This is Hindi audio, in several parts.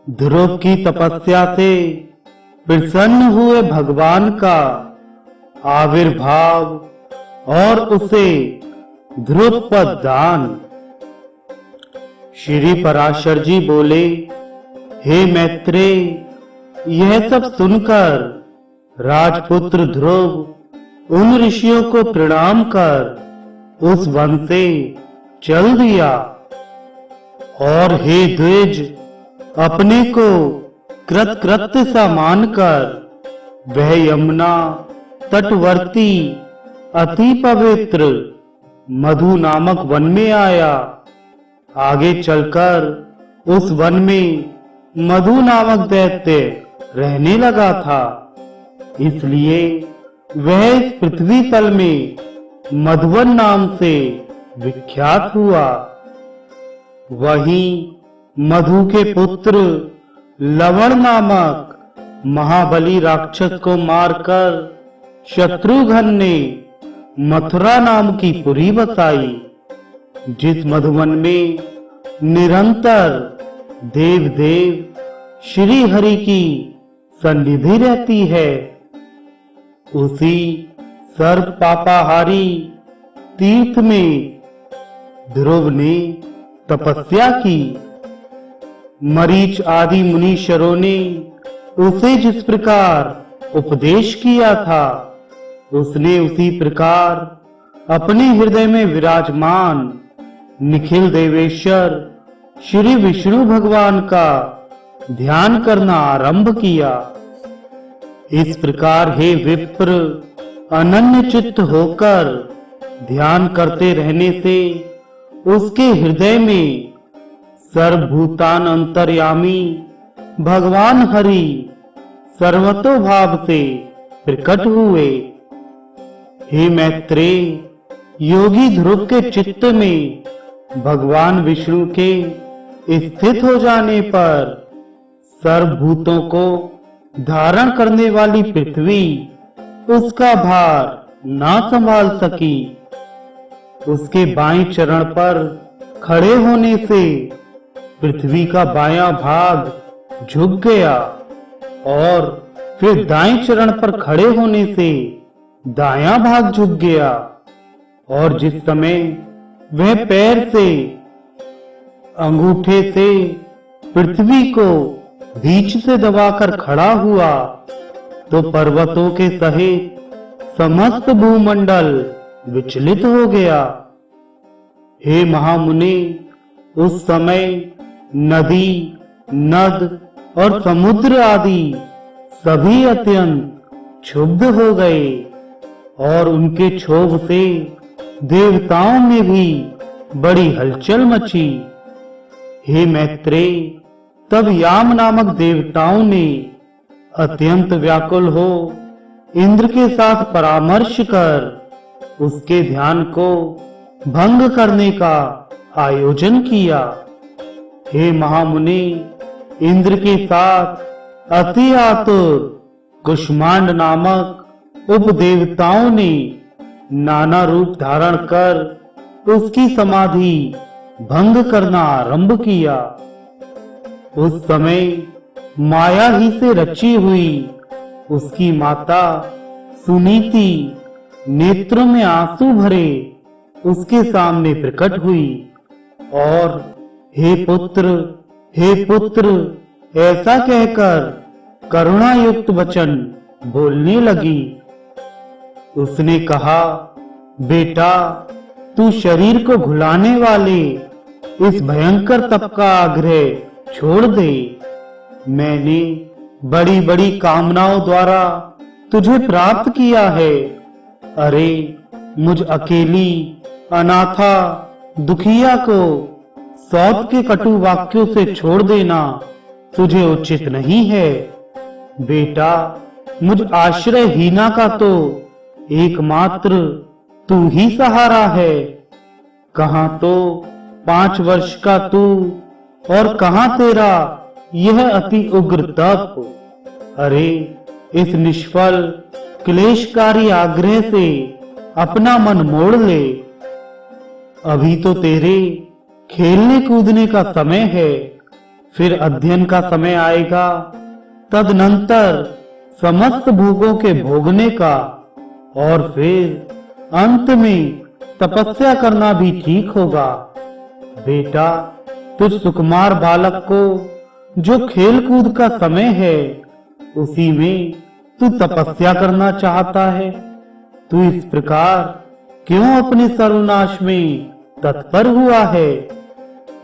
ध्रुव की तपस्या से प्रसन्न हुए भगवान का आविर्भाव और उसे ध्रुव पद दान। श्री पराशर जी बोले, हे मैत्रेय, यह सब सुनकर राजपुत्र ध्रुव उन ऋषियों को प्रणाम कर उस वन से चल दिया और हे द्विज, अपने को कृतकृत्य सा मानकर वह यमुना तटवर्ती अति पवित्र मधु नामक वन में आया। आगे चलकर उस वन में मधु नामक दैत्य रहने लगा था, इसलिए वह इस पृथ्वी तल में मधुवन नाम से विख्यात हुआ। वहीं मधु के पुत्र लवण नामक महाबली राक्षस को मारकर शत्रुघ्न ने मथुरा नाम की पुरी बसाई, जिस मधुवन में निरंतर देव देव श्री हरि की सन्निधि रहती है। उसी सर्प पापाहारी तीर्थ में ध्रुव ने तपस्या की। मरीच आदि मुनीश्वरों ने उसे जिस प्रकार उपदेश किया था, उसने उसी प्रकार अपने हृदय में विराजमान निखिल देवेश्वर श्री विष्णु भगवान का ध्यान करना आरंभ किया। इस प्रकार हे विप्र, अनन्य चित्त होकर ध्यान करते रहने से उसके हृदय में सर्वभूतान अंतर्यामी भगवान हरि सर्वतोभाव से प्रकट हुए। हे मैत्रेय, योगी ध्रुव के चित्त में भगवान विष्णु के स्थित हो जाने पर सर्वभूतों को धारण करने वाली पृथ्वी उसका भार ना संभाल सकी। उसके बाएं चरण पर खड़े होने से पृथ्वी का बायां भाग झुक गया और फिर दाएं चरण पर खड़े होने से दायां भाग झुक गया, और जिस समय वह पैर से अंगूठे से पृथ्वी को बीच से दबाकर खड़ा हुआ तो पर्वतों के सहित समस्त भूमंडल विचलित हो गया। हे महामुनि, उस समय नदी, नद और समुद्र आदि सभी अत्यंत क्षुब्ध हो गए और उनके क्षोभ से देवताओं में भी बड़ी हलचल मची। हे मैत्रेय, तब याम नामक देवताओं ने अत्यंत व्याकुल हो इंद्र के साथ परामर्श कर उसके ध्यान को भंग करने का आयोजन किया। हे महामुनि, इंद्र के साथ अति आतुर कुष्मांड नामक उपदेवताओं ने नाना रूप धारण कर उसकी समाधि भंग करना आरंभ किया। उस समय माया ही से रची हुई उसकी माता सुनीति नेत्रों में आंसू भरे उसके सामने प्रकट हुई और हे पुत्र, ऐसा कहकर करुणा युक्त वचन बोलने लगी। उसने कहा, बेटा, तू शरीर को घुलाने वाले इस भयंकर तप का आग्रह छोड़ दे। मैंने बड़ी बड़ी कामनाओं द्वारा तुझे प्राप्त किया है। अरे, मुझ अकेली अनाथा दुखिया को सौत के कटु वाक्यों से छोड़ देना तुझे उचित नहीं है। बेटा, मुझ आश्रय हीना का तो एकमात्र तू ही सहारा है। कहां तो 5 वर्ष का तू और कहां तेरा यह अति उग्र तप। अरे, इस निष्फल क्लेशकारी आग्रह से अपना मन मोड़ ले। अभी तो तेरे खेलने कूदने का समय है। फिर अध्ययन का समय आएगा, तदनंतर समस्त भोगों के भोगने का, और फिर अंत में तपस्या करना भी ठीक होगा। बेटा, तुझ सुकुमार बालक को जो खेल कूद का समय है, उसी में तू तपस्या करना चाहता है। तू इस प्रकार क्यों अपने सर्वनाश में तत्पर हुआ है?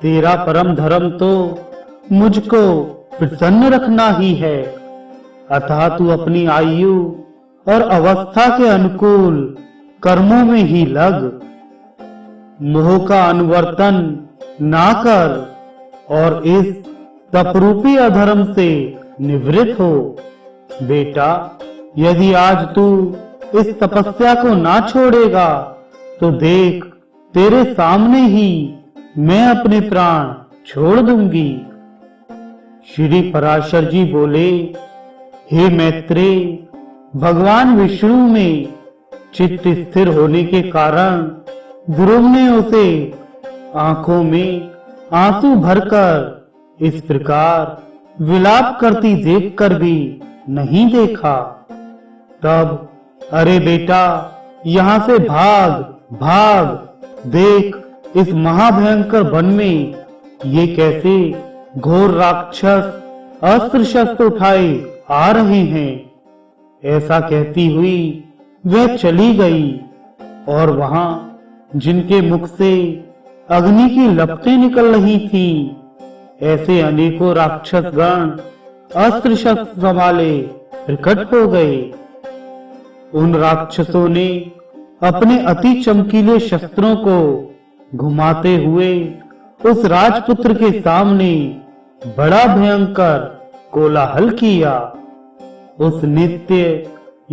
तेरा परम धर्म तो मुझको प्रसन्न रखना ही है। अतः तू अपनी आयु और अवस्था के अनुकूल कर्मों में ही लग। मोह का अनुवर्तन ना कर और इस तपरूपी अधर्म से निवृत्त हो। बेटा, यदि आज तू इस तपस्या को ना छोड़ेगा तो देख, तेरे सामने ही मैं अपने प्राण छोड़ दूंगी। श्री पराशर जी बोले, हे मैत्रेय, भगवान विष्णु में चित्त स्थिर होने के कारण ध्रुव ने उसे आंखों में आंसू भरकर इस प्रकार विलाप करती देखकर भी नहीं देखा। तब, अरे बेटा, यहाँ से भाग भाग, देख इस महाभयंकर वन में ये कैसे घोर राक्षस अस्त्र शस्त्र उठाए आ रहे हैं। ऐसा कहती हुई वह चली गई, और वहां जिनके मुख से अग्नि की लपटें निकल रही थी, ऐसे अनेकों राक्षस गण अस्त्र शस्त्र संभाले प्रकट हो गए। उन राक्षसों ने अपने अति चमकीले शस्त्रों को घुमाते हुए उस राजपुत्र के सामने बड़ा भयंकर कोलाहल किया। उस नित्य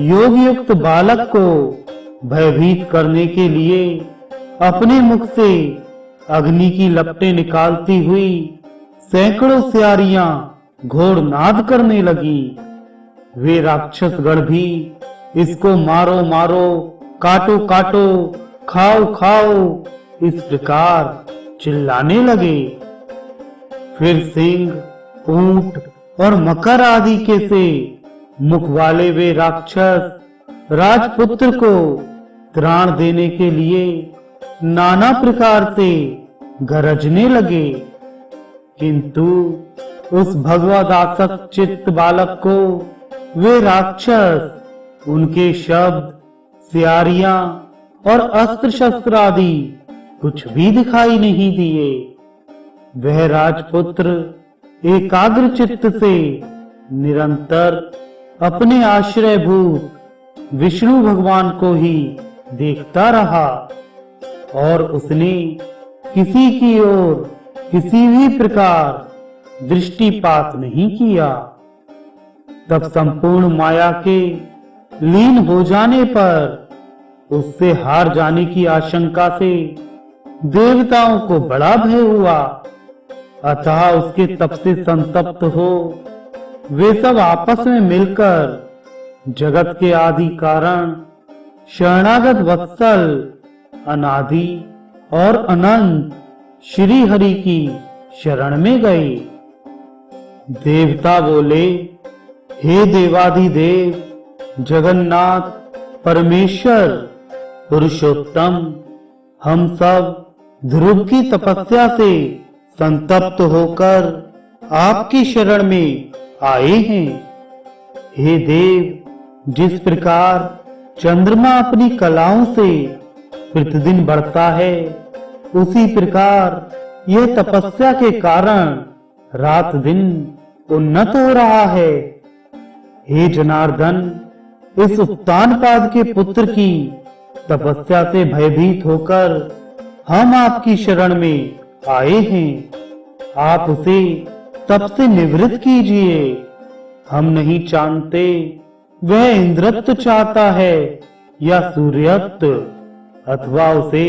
योग युक्त बालक को भयभीत करने के लिए अपने मुख से अग्नि की लपटें निकालती हुई सैकड़ों स्यारियां घोर नाद करने लगी। वे राक्षस गण भी इसको मारो मारो, काटो काटो, खाओ खाओ, इस प्रकार चिल्लाने लगे। फिर सिंह, ऊंट और मकर आदि के से मुख वाले वे राक्षस राजपुत्र को त्राण देने के लिए नाना प्रकार से गरजने लगे, किंतु उस भगवदासक्त चित्त बालक को वे राक्षस उनके शब्द, स्यारियां और अस्त्र शस्त्र आदि कुछ भी दिखाई नहीं दिए। वह राजपुत्र एकाग्र चित्त से निरंतर अपने आश्रयभूत विष्णु भगवान को ही देखता रहा, और उसने किसी की ओर किसी भी प्रकार दृष्टिपात नहीं किया। तब संपूर्ण माया के लीन हो जाने पर उससे हार जाने की आशंका से देवताओं को बड़ा भय हुआ। अतः उसके तप से संतप्त हो वे सब आपस में मिलकर जगत के आदि कारण शरणागत वत्सल अनादि और अनंत श्री हरि की शरण में गए। देवता बोले, हे देवाधिदेव, जगन्नाथ, परमेश्वर, पुरुषोत्तम, हम सब ध्रुव की तपस्या से संतप्त होकर आपकी शरण में आए हैं। हे देव, जिस प्रकार चंद्रमा अपनी कलाओं से प्रतिदिन बढ़ता है, उसी प्रकार यह तपस्या के कारण रात दिन उन्नत हो रहा है। हे जनार्दन, इस उत्तानपाद के पुत्र की तपस्या से भयभीत होकर हम आपकी शरण में आए हैं। आप उसे तप से निवृत्त कीजिए। हम नहीं जानते वह इंद्रत्व चाहता है या सूर्यत्व, अथवा उसे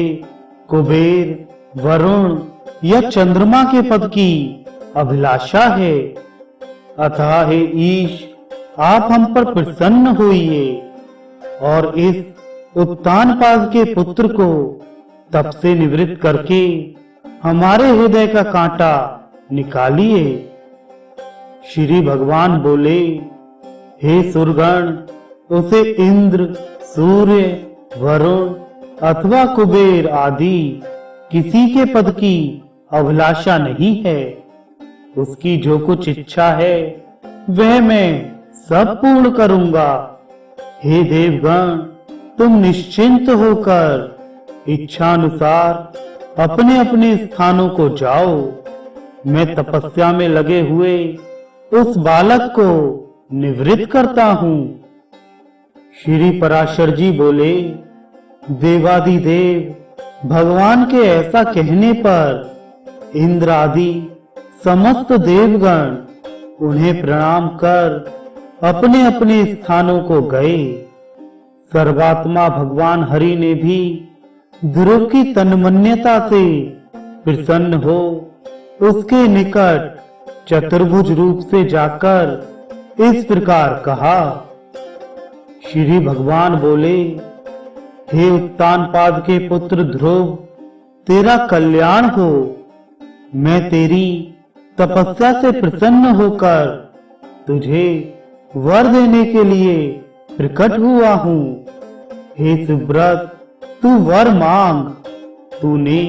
कुबेर, वरुण या चंद्रमा के पद की अभिलाषा है। अतः हे ईश, आप हम पर प्रसन्न होइए और इस उत्तानपाद के पुत्र को तप से निवृत्त करके हमारे हृदय का कांटा निकालिए। श्री भगवान बोले, हे सुरगण, उसे इंद्र, सूर्य, वरुण अथवा कुबेर आदि किसी के पद की अभिलाषा नहीं है। उसकी जो कुछ इच्छा है वह मैं सब पूर्ण करूंगा। हे देवगण, तुम निश्चिंत होकर इच्छानुसार अपने अपने स्थानों को जाओ। मैं तपस्या में लगे हुए उस बालक को निवृत्त करता हूँ। श्री पराशर जी बोले, देवादिदेव भगवान के ऐसा कहने पर इंद्र आदि समस्त देवगण उन्हें प्रणाम कर अपने अपने स्थानों को गए। सर्वात्मा भगवान हरि ने भी ध्रुव की तन्मन्यता से प्रसन्न हो उसके निकट चतुर्भुज रूप से जाकर इस प्रकार कहा। श्री भगवान बोले, हे उत्तानपाद के पुत्र ध्रुव, तेरा कल्याण हो। मैं तेरी तपस्या से प्रसन्न होकर तुझे वर देने के लिए प्रकट हुआ हूँ। हे सुब्रत, तू वर मांग। तूने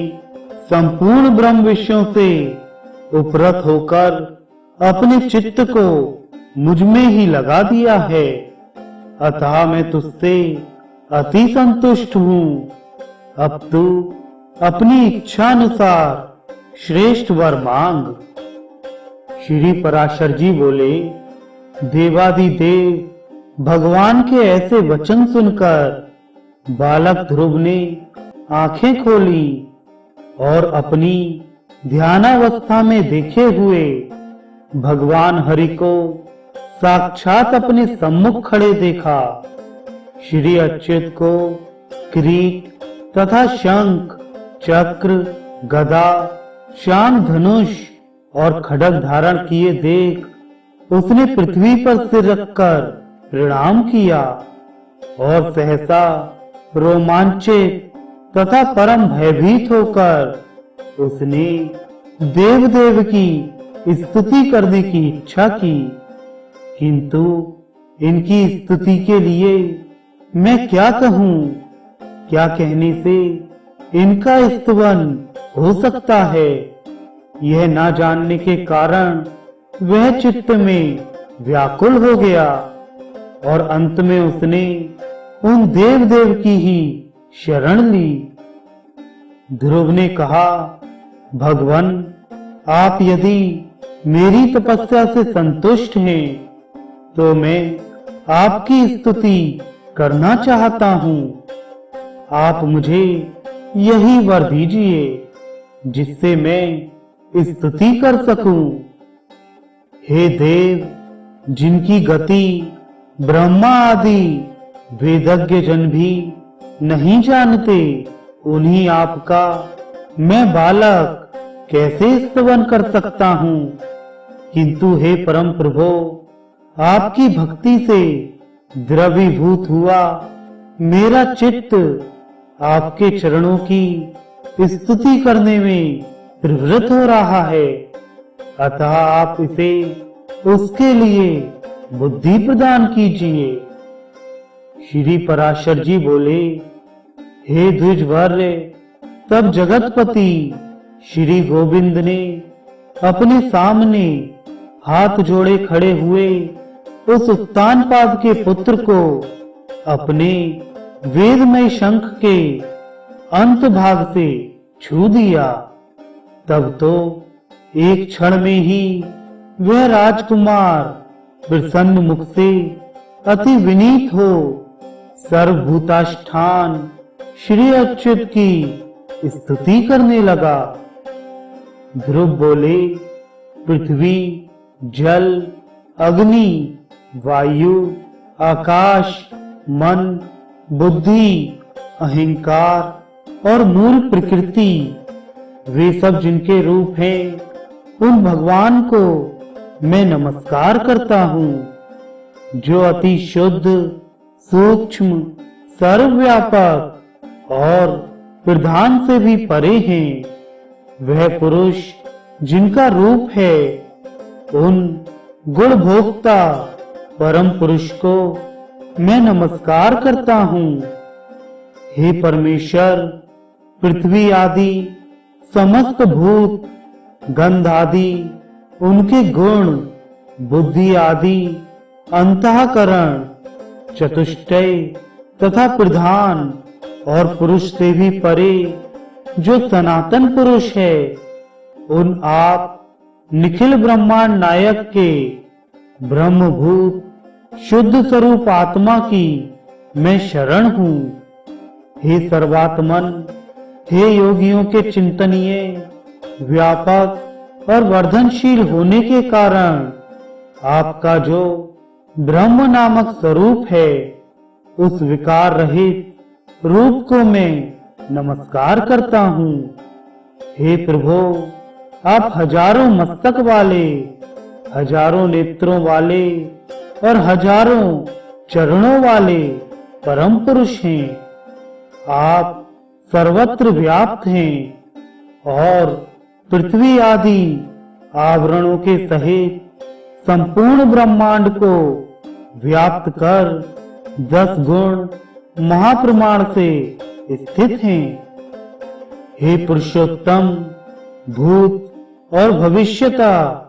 संपूर्ण ब्रह्म विषयों से उपरत होकर अपने चित्त को मुझ में ही लगा दिया है, अतः मैं तुझसे अति संतुष्ट हूँ। अब तू अपनी इच्छा अनुसार श्रेष्ठ वर मांग। श्री पराशर जी बोले, देवादिदेव भगवान के ऐसे वचन सुनकर बालक ध्रुव ने आंखें खोली और अपनी ध्यानावस्था में देखे हुए भगवान हरि को साक्षात अपने सम्मुख खड़े देखा। श्री अच्युत को किरीट तथा शंख, चक्र, गदा, श्याम धनुष और खड्ग धारण किए देख उसने पृथ्वी पर सिर रखकर प्रणाम किया और सहसा रोमांचित तथा परम भयभीत होकर उसने देव देव की स्तुति करने की इच्छा की। किंतु इनकी स्तुति के लिए मैं क्या कहूँ? क्या कहने से इनका स्तवन हो सकता है? यह ना जानने के कारण वह चित्त में व्याकुल हो गया और अंत में उसने उन देव देव की ही शरण ली। ध्रुव ने कहा, भगवान, आप यदि मेरी तपस्या से संतुष्ट हैं तो मैं आपकी स्तुति करना चाहता हूँ। आप मुझे यही वर दीजिए जिससे मैं स्तुति कर सकूं। हे देव, जिनकी गति ब्रह्मा आदि वेदज्ञ जन भी नहीं जानते, उन्हीं आपका मैं बालक कैसे स्तवन कर सकता हूँ? किंतु हे परम प्रभो, आपकी भक्ति से द्रवीभूत हुआ मेरा चित्त आपके चरणों की स्तुति करने में प्रवृत्त हो रहा है, अतः आप इसे उसके लिए बुद्धि प्रदान कीजिए। श्री पराशर जी बोले, हे द्विजवर्य, तब जगतपति श्री गोविंद ने अपने सामने हाथ जोड़े खड़े हुए उस उत्तानपाद के पुत्र को अपने वेदमय शंख के अंत भाग से छू दिया। तब तो एक क्षण में ही वह राजकुमार प्रसन्न मुख से अति विनीत हो सर्वभूताष्ठान श्री अच्युत की स्तुति करने लगा। ध्रुव बोले, पृथ्वी, जल, अग्नि, वायु, आकाश, मन, बुद्धि, अहंकार और मूल प्रकृति, वे सब जिनके रूप हैं, उन भगवान को मैं नमस्कार करता हूँ, जो अति शुद्ध, सूक्ष्म, सर्वव्यापक और प्रधान से भी परे हैं। वह पुरुष जिनका रूप है उन गुण भोक्ता परम पुरुष को मैं नमस्कार करता हूँ। हे परमेश्वर, पृथ्वी आदि समस्त भूत, गंध आदि उनके गुण, बुद्धि आदि अंतःकरण, चतुष्टय तथा प्रधान और पुरुष से भी परे जो सनातन पुरुष है, उन आप निखिल ब्रह्मांड नायक के ब्रह्मभूत शुद्ध स्वरूप आत्मा की मैं शरण हूँ। हे सर्वात्मन, हे योगियों के चिंतनीय, व्यापक और वर्धनशील होने के कारण आपका जो ब्रह्म नामक स्वरूप है, उस विकार रहित रूप को मैं नमस्कार करता हूँ। हे प्रभु, आप हजारों मस्तक वाले, हजारों नेत्रों वाले और हजारों चरणों वाले परम पुरुष हैं। आप सर्वत्र व्याप्त हैं और पृथ्वी आदि आवरणों के सहित संपूर्ण ब्रह्मांड को व्याप्त कर 10 गुण महाप्रमाण से स्थित हैं। हे पुरुषोत्तम, भूत और भविष्यता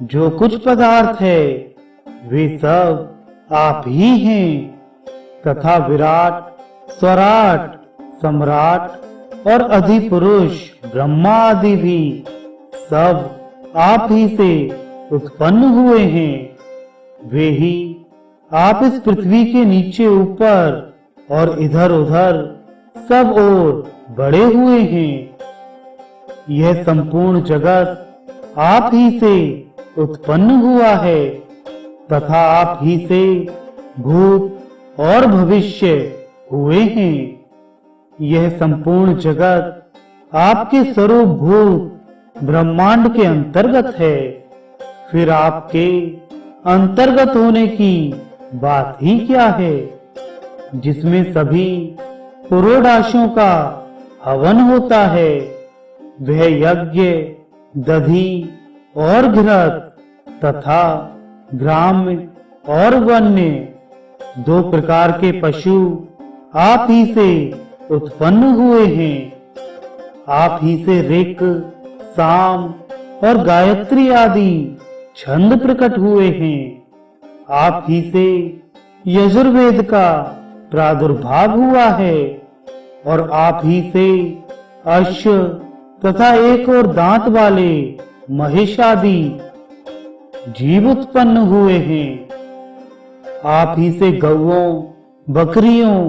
जो कुछ पदार्थ है, वे सब आप ही हैं तथा विराट, स्वराट, सम्राट और अधिपुरुष ब्रह्मा आदि भी सब आप ही से उत्पन्न हुए हैं। वे ही आप इस पृथ्वी के नीचे ऊपर और इधर उधर सब ओर बढ़े हुए हैं। यह संपूर्ण जगत आप ही से उत्पन्न हुआ है तथा आप ही से भूत और भविष्य हुए हैं। यह संपूर्ण जगत आपके स्वरूप भूत ब्रह्मांड के अंतर्गत है। फिर आपके अंतर्गत होने की बात ही क्या है, जिसमें सभी पुरोडाशों का हवन होता है। वह यज्ञ, दधि और घृत तथा ग्राम्य और वन्य 2 प्रकार के पशु आप ही से उत्पन्न हुए हैं। आप ही से ऋक्, साम और गायत्री आदि छंद प्रकट हुए हैं। आप ही से यजुर्वेद का प्रादुर्भाव हुआ है और आप ही से अश्व तथा एक और दांत वाले महिष आदि जीव उत्पन्न हुए हैं। आप ही से गौओं, बकरियों,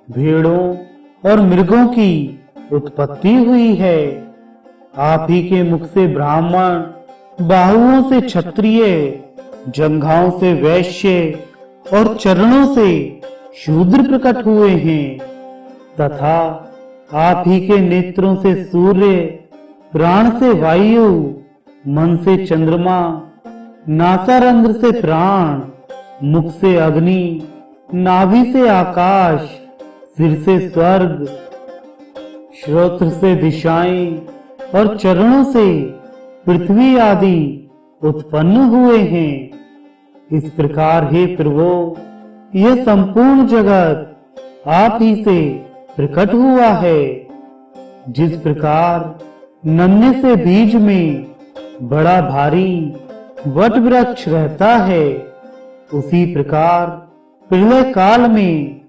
भेड़ों और मृगों की उत्पत्ति हुई है। आप ही के मुख से ब्राह्मण, बाहुओं से क्षत्रिय, जंघाओं से वैश्य और चरणों से शूद्र प्रकट हुए हैं तथा आप ही के नेत्रों से सूर्य, प्राण से वायु, मन से चंद्रमा, नासारंध्र से प्राण, मुख से अग्नि, नाभि से आकाश, सिर से स्वर्ग, श्रोत्र से दिशाएं और चरणों से पृथ्वी आदि उत्पन्न हुए हैं। इस प्रकार हे प्रभु, यह संपूर्ण जगत आप ही से प्रकट हुआ है। जिस प्रकार नन्हे से बीज में बड़ा भारी वट वृक्ष रहता है, उसी प्रकार प्रलय काल में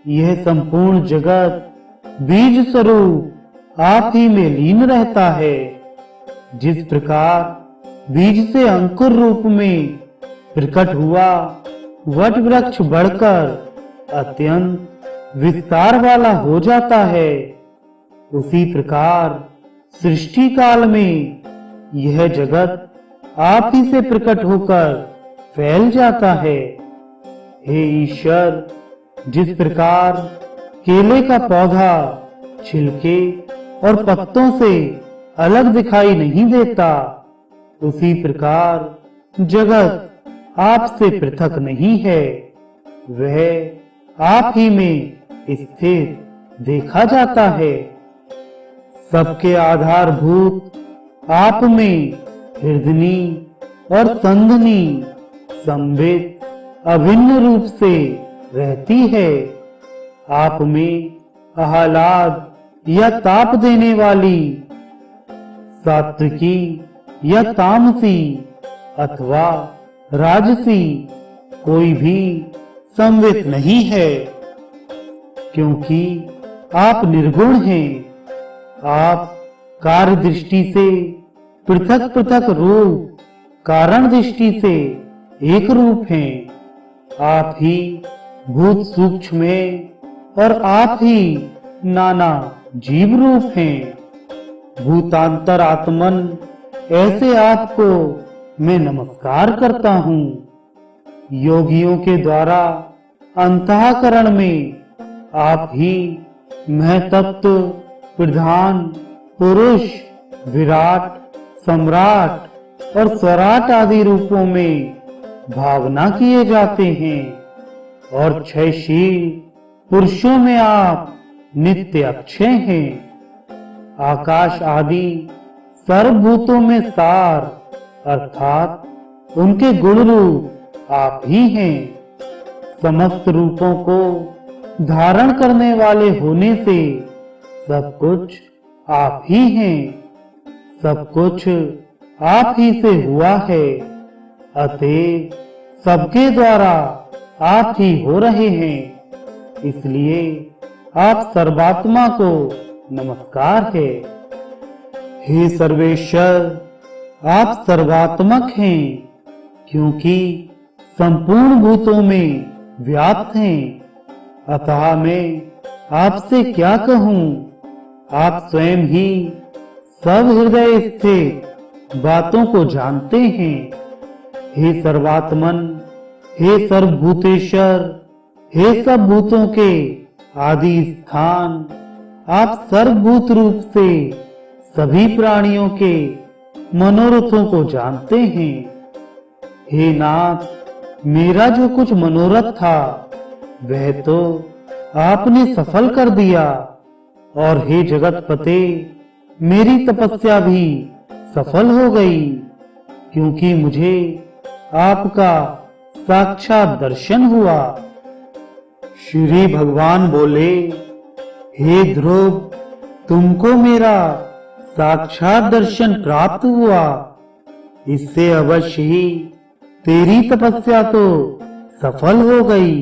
यह संपूर्ण जगत बीज स्वरूप आप ही में लीन रहता है। जिस प्रकार बीज से अंकुर रूप में प्रकट हुआ वट वृक्ष बढ़कर अत्यंत विस्तार वाला हो जाता है, उसी प्रकार सृष्टि काल में यह जगत आप ही से प्रकट होकर फैल जाता है। हे ईश्वर, जिस प्रकार केले का पौधा छिलके और पत्तों से अलग दिखाई नहीं देता, उसी प्रकार जगत आपसे पृथक नहीं है। वह आप ही में स्थित देखा जाता है। सबके आधारभूत आप में हृदनी और संधनी संबित अभिन्न रूप से रहती है। आप में आह्लाद या ताप देने वाली, सात्विकी या तामसी अथवा राजसी कोई भी संबित नहीं है, क्योंकि आप निर्गुण हैं। आप कार्य दृष्टि से पृथक पृथक रूप, कारण दृष्टि से एक रूप हैं। आप ही भूत सूक्ष्म में और आप ही नाना जीव रूप हैं। भूतांतर आत्मन ऐसे आपको मैं नमस्कार करता हूँ। योगियों के द्वारा अंतःकरण में आप ही महतत्व, प्रधान, पुरुष, विराट, सम्राट और स्वराट आदि रूपों में भावना किए जाते हैं, और क्षयशील पुरुषों में आप नित्य अक्षय हैं। आकाश आदि सर्वभूतों में सार अर्थात उनके गुण रूप आप ही हैं। समस्त रूपों को धारण करने वाले होने से सब कुछ आप ही हैं। सब कुछ आप ही से हुआ है, अतः सबके द्वारा आप ही हो रहे हैं। इसलिए आप सर्वात्मा को नमस्कार है। हे सर्वेश्वर, आप सर्वात्मक हैं, क्योंकि संपूर्ण भूतों में व्याप्त हैं। अतः मैं आपसे क्या कहूँ, आप स्वयं ही सब हृदय स्थित बातों को जानते हैं। हे सर्वात्मन, हे सर्वभूतेश्वर, हे सब भूतों के आदि स्थान, आप सर्वभूत रूप से सभी प्राणियों के मनोरथों को जानते हैं। हे नाथ, मेरा जो कुछ मनोरथ था वह तो आपने सफल कर दिया, और हे जगतपते, मेरी तपस्या भी सफल हो गई, क्योंकि मुझे आपका साक्षात दर्शन हुआ। श्री भगवान बोले, हे ध्रुव, तुमको मेरा साक्षात दर्शन प्राप्त हुआ, इससे अवश्य ही तेरी तपस्या तो सफल हो गई।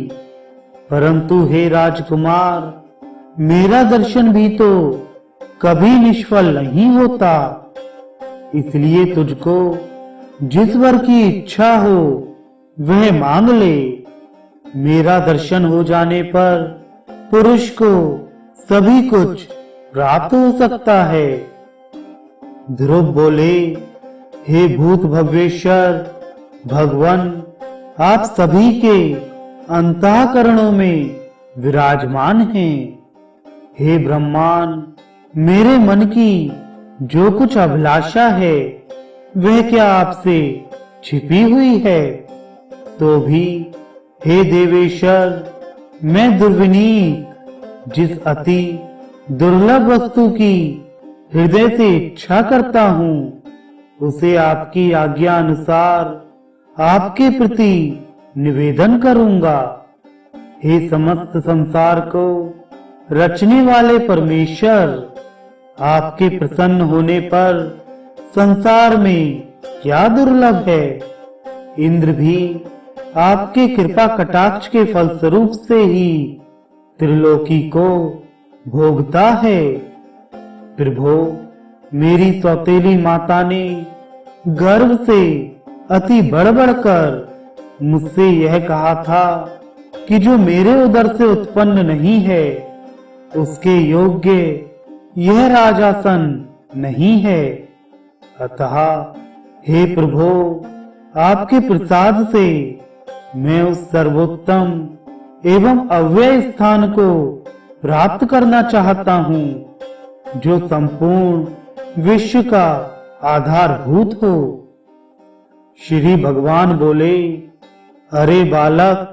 परंतु हे राजकुमार, मेरा दर्शन भी तो कभी निष्फल नहीं होता। इसलिए तुझको जिस वर की इच्छा हो वह मांग ले। मेरा दर्शन हो जाने पर पुरुष को सभी कुछ प्राप्त हो सकता है। ध्रुव बोले, हे भूत भव्येश्वर भगवान, आप सभी के अंतःकरणों में विराजमान हैं। हे ब्रह्मांड, मेरे मन की जो कुछ अभिलाषा है वह क्या आपसे छिपी हुई है? तो भी हे देवेश्वर, मैं दुर्विनीत जिस अति दुर्लभ वस्तु की हृदय से इच्छा करता हूँ, उसे आपकी आज्ञा अनुसार आपके प्रति निवेदन करूंगा। हे समस्त संसार को रचने वाले परमेश्वर, आपके प्रसन्न होने पर संसार में क्या दुर्लभ है। इंद्र भी आपके कृपा कटाक्ष के फलस्वरूप से ही त्रिलोकी को भोगता है। प्रभो, मेरी सौतेली माता ने गर्व से अति बढ़ कर मुझसे यह कहा था कि जो मेरे उदर से उत्पन्न नहीं है उसके योग्य यह राजासन नहीं है। अतः हे प्रभो, आपके प्रसाद से मैं उस सर्वोत्तम एवं अव्यय स्थान को प्राप्त करना चाहता हूँ जो संपूर्ण विश्व का आधारभूत हो। श्री भगवान बोले, अरे बालक,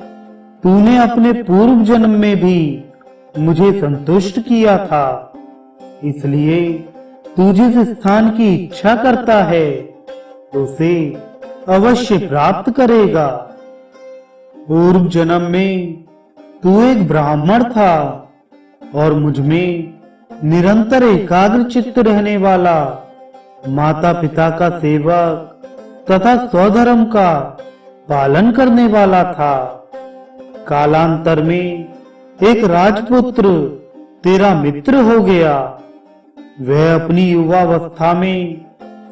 तूने अपने पूर्व जन्म में भी मुझे संतुष्ट किया था, इसलिए तू जिस स्थान की इच्छा करता है उसे अवश्य प्राप्त करेगा। पूर्व जन्म में तू एक ब्राह्मण था और मुझमें निरंतर एकाग्र चित्त रहने वाला माता पिता का सेवक तथा स्वधर्म का पालन करने वाला था। कालांतर में एक राजपुत्र तेरा मित्र हो गया। वह अपनी युवावस्था में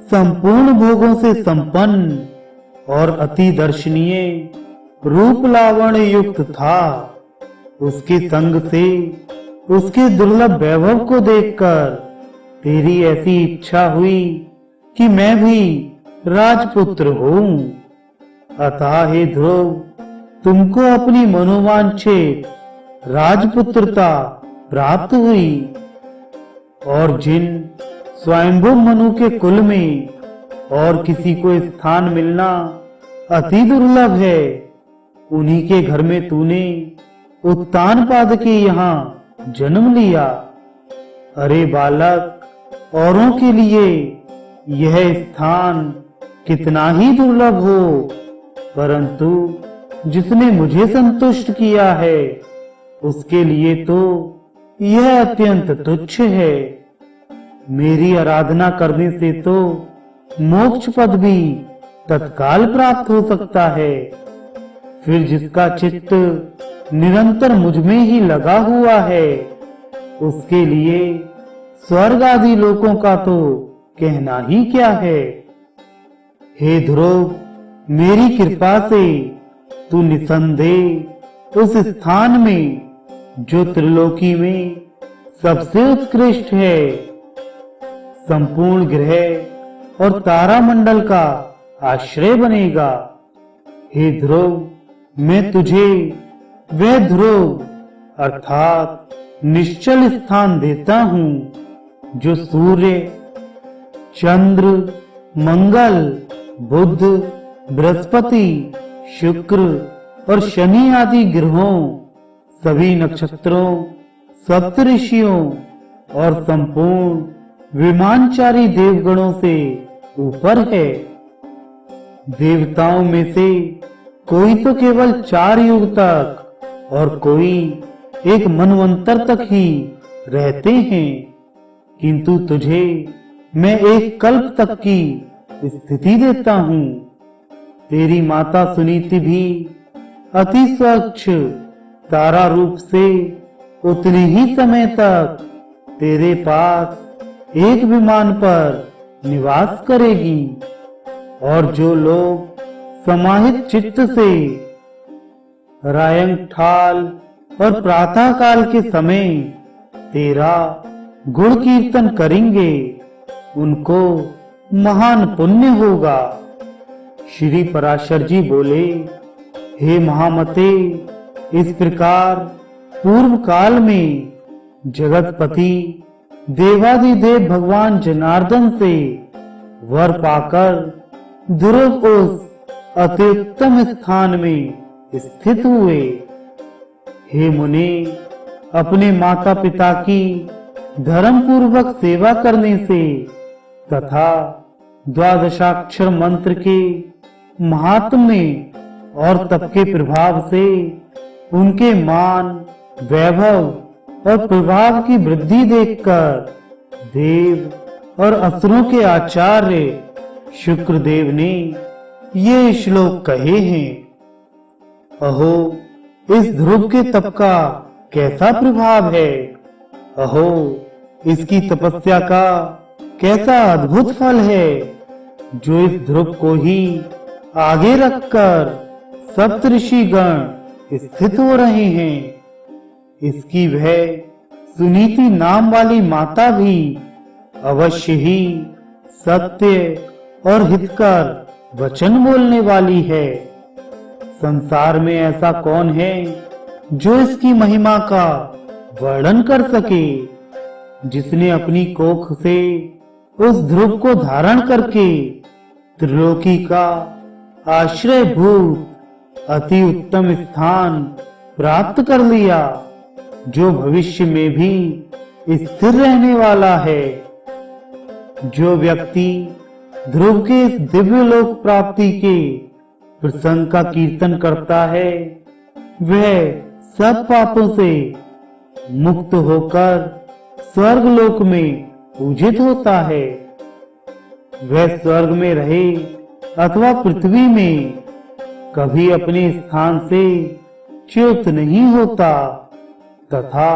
संपूर्ण भोगों से संपन्न और अति दर्शनीय रूप लावण्य युक्त था। उसके संग से उसके दुर्लभ वैभव को देखकर तेरी ऐसी इच्छा हुई कि मैं भी राजपुत्र हूँ। अतः हे ध्रुव, तुमको अपनी मनोवांछित राजपुत्रता प्राप्त हुई और जिन स्वयंभू मनु के कुल में और किसी को स्थान मिलना अति दुर्लभ है, उन्हीं के घर में तूने उत्तानपाद के यहाँ जन्म लिया। अरे बालक, औरों के लिए यह स्थान कितना ही दुर्लभ हो, परंतु जिसने मुझे संतुष्ट किया है उसके लिए तो यह अत्यंत तुच्छ है। मेरी आराधना करने से तो मोक्ष पद भी तत्काल प्राप्त हो सकता है। फिर जिसका चित्त निरंतर मुझ में ही लगा हुआ है, उसके लिए स्वर्ग आदि लोकों का तो कहना ही क्या है। हे ध्रुव, मेरी कृपा से तू निसंदेह उस स्थान में जो त्रिलोकी में सबसे उत्कृष्ट है, संपूर्ण ग्रह और तारामंडल का आश्रय बनेगा। हे ध्रुव, मैं तुझे वह ध्रुव अर्थात निश्चल स्थान देता हूँ जो सूर्य, चंद्र, मंगल, बुध, बृहस्पति, शुक्र और शनि आदि ग्रहों, सभी नक्षत्रों, सप्तऋषियों और संपूर्ण विमानचारी देवगणों से ऊपर है। देवताओं में से कोई तो केवल 4 युग तक और कोई एक मनवंतर तक ही रहते हैं, किंतु तुझे मैं एक कल्प तक की स्थिति देता हूँ। तेरी माता सुनीति भी अति स्वच्छ तारा रूप से उतने ही समय तक तेरे पास एक विमान पर निवास करेगी, और जो लोग समाहित चित्त से रायंग ठाल और प्रातः काल के समय तेरा गुण कीर्तन करेंगे, उनको महान पुण्य होगा। श्री पराशर जी बोले, हे महामते, इस प्रकार पूर्व काल में जगतपति देवादिदेव भगवान जनार्दन से वर पाकर ध्रुव उस अति उत्तम स्थान में स्थित हुए। हे मुने, अपने माता पिता की धर्म पूर्वक सेवा करने से तथा द्वादशाक्षर मंत्र के महात्म्य और तप के प्रभाव से उनके मान, वैभव और प्रभाव की वृद्धि देखकर देव और असुरों के आचार्य शुक्रदेव ने ये श्लोक कहे हैं। अहो, इस ध्रुव के तप का कैसा प्रभाव है। अहो, इसकी तपस्या का कैसा अद्भुत फल है, जो इस ध्रुव को ही आगे रखकर सप्तऋषि गण स्थित हो रहे हैं। इसकी वह सुनीति नाम वाली माता भी अवश्य ही सत्य और हितकर वचन बोलने वाली है। संसार में ऐसा कौन है जो इसकी महिमा का वर्णन कर सके, जिसने अपनी कोख से उस ध्रुव को धारण करके त्रिलोकी का आश्रयभूत अति उत्तम स्थान प्राप्त कर लिया, जो भविष्य में भी स्थिर रहने वाला है। जो व्यक्ति ध्रुव के दिव्य लोक प्राप्ति के प्रसंग का कीर्तन करता है, वह सब पापों से मुक्त होकर स्वर्गलोक में पूजित होता है। वह स्वर्ग में रहे अथवा पृथ्वी में कभी अपने स्थान से च्युत नहीं होता तथा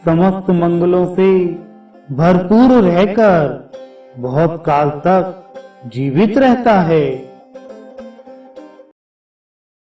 समस्त मंगलों से भरपूर रहकर बहुत काल तक जीवित रहता है।